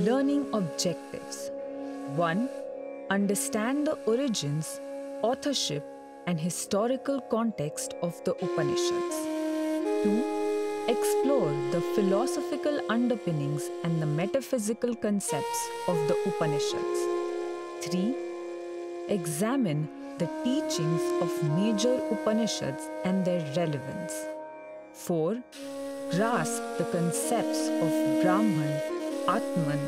learning objectives. 1. Understand the origins, authorship, and historical context of the Upanishads. 2. Explore the philosophical underpinnings and the metaphysical concepts of the Upanishads. 3. Examine the teachings of major Upanishads and their relevance. 4. Grasp the concepts of Brahman, Atman,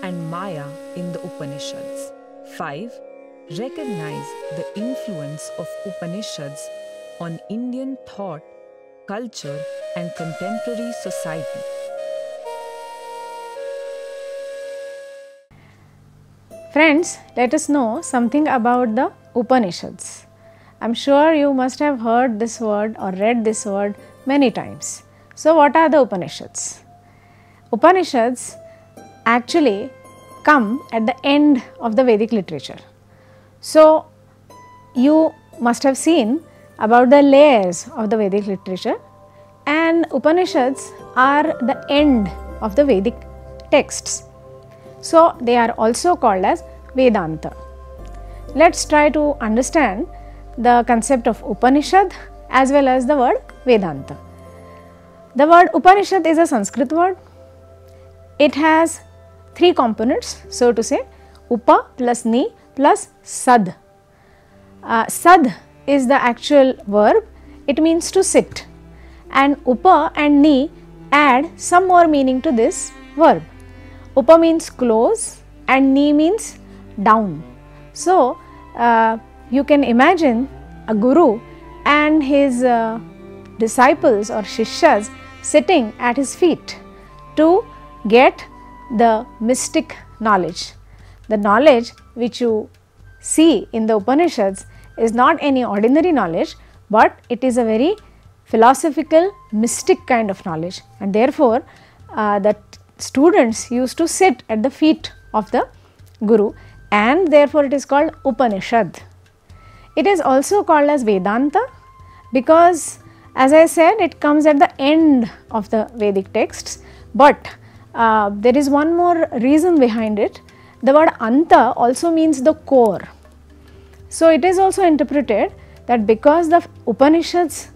and Maya in the Upanishads. 5. Recognize the influence of Upanishads on Indian thought, culture, and contemporary society. Friends, let us know something about the Upanishads. I am sure you must have heard this word or read this word many times. So, what are the Upanishads? Upanishads actually come at the end of the Vedic literature. So, you must have seen about the layers of the Vedic literature, and Upanishads are the end of the Vedic texts. So, they are also called as Vedanta. Let us try to understand the concept of Upanishad as well as the word Vedanta. The word Upanishad is a Sanskrit word. It has three components, so to say, Upa plus Ni plus Sad. Sad is the actual verb, it means to sit, and Upa and Ni add some more meaning to this verb. Upa means close and Ni means down. So, you can imagine a guru and his disciples or shishyas sitting at his feet to get the mystic knowledge. The knowledge which you see in the Upanishads is not any ordinary knowledge, but it is a very philosophical, mystic kind of knowledge, and therefore the students used to sit at the feet of the guru, and therefore it is called Upanishad. It is also called as Vedanta because, as I said, it comes at the end of the Vedic texts, but there is one more reason behind it. The word Anta also means the core. So, it is also interpreted that because the Upanishads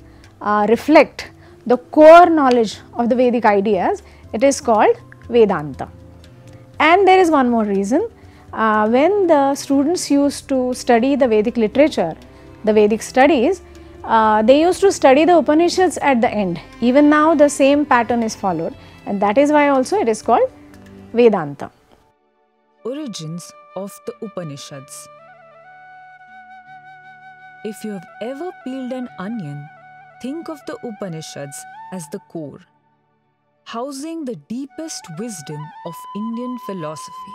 reflect the core knowledge of the Vedic ideas, it is called Vedanta. And there is one more reason. When the students used to study the Vedic literature, the Vedic studies, they used to study the Upanishads at the end. Even now the same pattern is followed, and that is why also it is called Vedanta. Origins of the Upanishads. If you have ever peeled an onion, think of the Upanishads as the core, housing the deepest wisdom of Indian philosophy.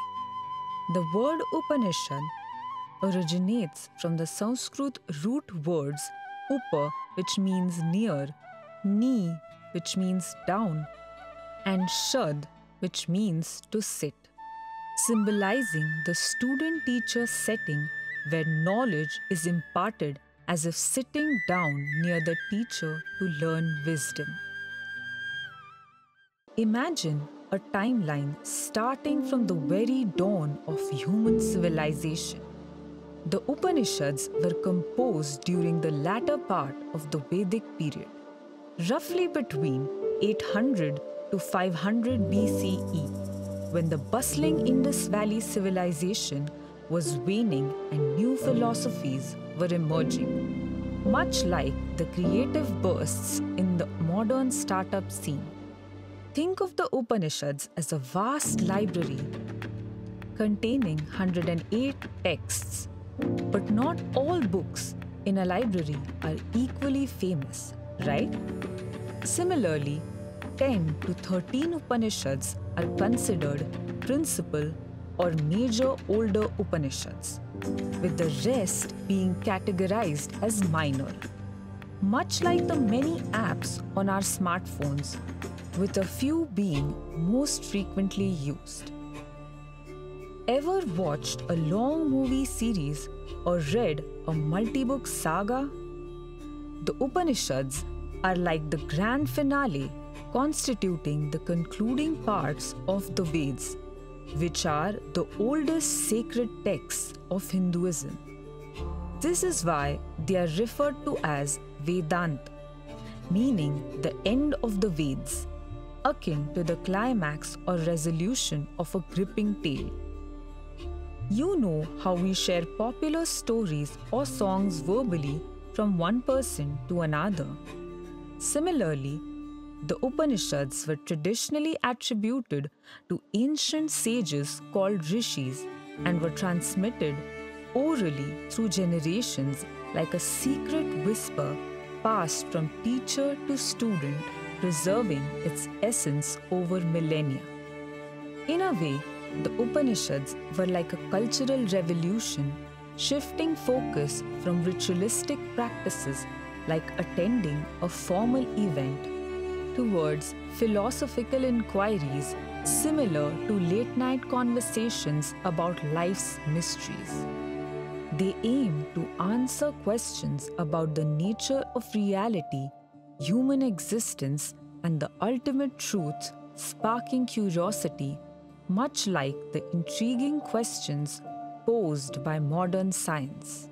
The word Upanishad originates from the Sanskrit root words Upa, which means near, Ni, which means down, and Shad, which means to sit, symbolizing the student-teacher setting where knowledge is imparted as if sitting down near the teacher to learn wisdom. Imagine a timeline starting from the very dawn of human civilization. The Upanishads were composed during the latter part of the Vedic period, roughly between 800 to 500 BCE, when the bustling Indus Valley civilization was waning and new philosophies were emerging, much like the creative bursts in the modern startup scene. Think of the Upanishads as a vast library containing 108 texts, but not all books in a library are equally famous, right? Similarly, 10 to 13 Upanishads are considered principal or major older Upanishads, with the rest being categorized as minor, much like the many apps on our smartphones, with a few being most frequently used. Ever watched a long movie series or read a multi-book saga? The Upanishads are like the grand finale constituting the concluding parts of the Vedas, which are the oldest sacred texts of Hinduism. This is why they are referred to as Vedanta, meaning the end of the Veds, akin to the climax or resolution of a gripping tale. You know how we share popular stories or songs verbally from one person to another. Similarly, the Upanishads were traditionally attributed to ancient sages called rishis and were transmitted orally through generations like a secret whisper passed from teacher to student, preserving its essence over millennia. In a way, the Upanishads were like a cultural revolution, shifting focus from ritualistic practices like attending a formal event towards philosophical inquiries similar to late-night conversations about life's mysteries. They aim to answer questions about the nature of reality, human existence, and the ultimate truth, sparking curiosity, much like the intriguing questions posed by modern science.